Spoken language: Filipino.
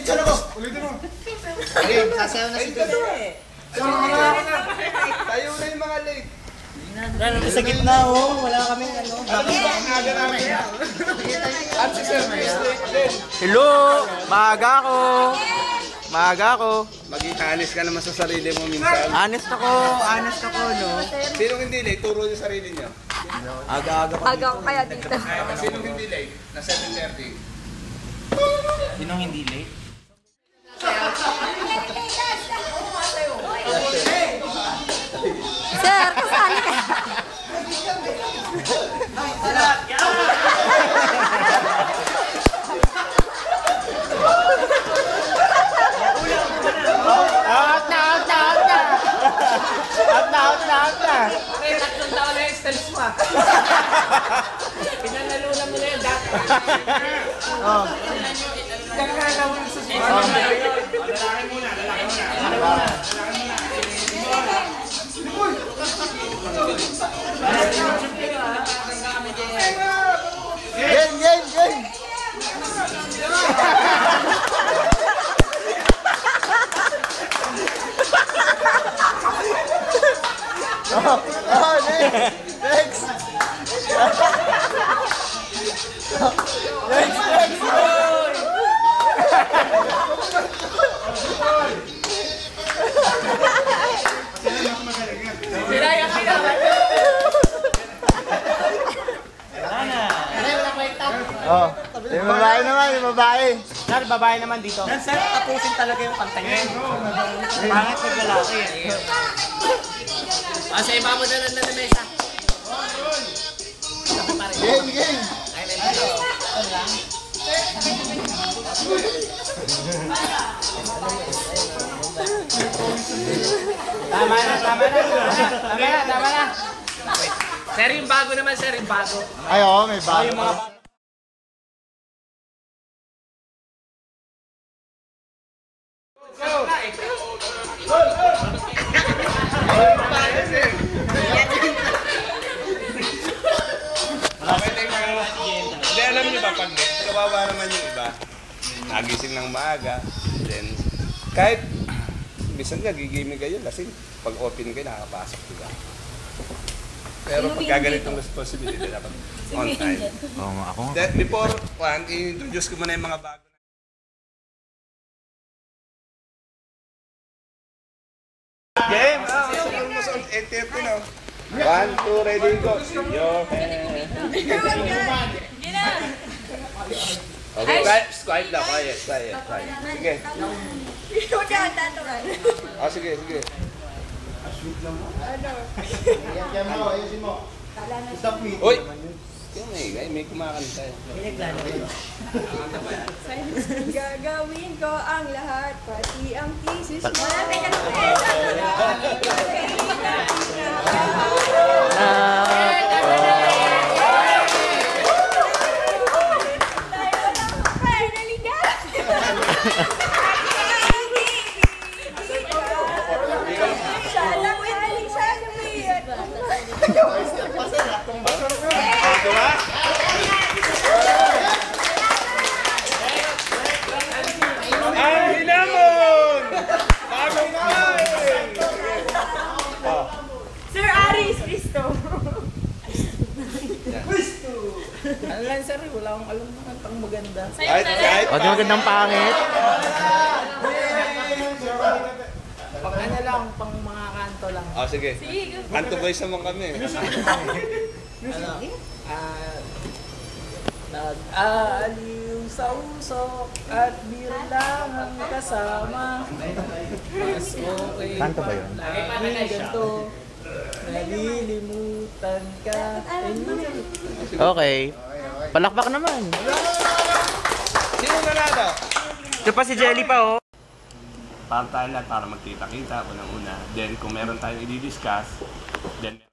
Saan ako? Ulitin mo. Ayun, sasayaw na si Tito. Tayo na yung mga late. Sa gitna ho, wala kami ano. At si Sir Chris late din. Hello! Maaga ako! Maaga ako! Maging honest ka naman sa sarili mo minsan. Honest ako, no? Sinong hindi late? Turo yung sarili niyo. Aga-aga pa. Aga ko kaya dito. Sinong hindi late? Na 7:30. Sinong hindi late? Sir, kasali ka. Out na! Okay, tatlong taon na yung stance mo ah. Pinanalunan mo na yun dati. Oh. Kakalaw yung susunod. Lalaki muna. Game! Next! Sila yung kailangan. Oh, yung babae. Sir, babae naman dito. Sir, tapusin talaga yung kanta niya. Pangit pag lalaki eh. Sa iba mo na lang na mesa. Game! Tama na. Sir, yung bago naman, sir, yung bago. Ay, oo, may bago. Yung mga bago. Hindi, alam niyo ba, pag kawawa naman yung iba, nagising ng maaga, then, kahit, bisan nga, gigimig kayo, lasing, pag open kayo, nakakapasok, diba? Pero pagka ganitong responsibility, dapat on time. Oo nga, ako nga. Then, before, i-introduce ko muna yung mga bago. Game! Almost on 8:30 now. 1, 2, ready, go. Your hand. Okay, quiet lang, quiet. Sige. Sige. Ayusin mo. Uy! May kumakanta eh. Gagawin ko ang lahat, pati ang thesis mo. Ang hinamon! Bagong kain! Sir Aris Cristo. Ano lang, sir, wala akong alam na kantang maganda. Kahit Huwag magandang pangit. Pang ano lang, pang mga kanto lang. Oh, sige. Kanto boys naman kami. Nag-aaliw sa usok at biro lang ang kasama. Mas okay Kanto ba yun? lagi ganito. Nalilimutan ka. Okay. Palakpak naman. Sino nanalo? Ito pa si Jelly pa, oh. Para tayo lahat, para magkita-kita, unang-una. Then, kung meron tayong i-discuss, then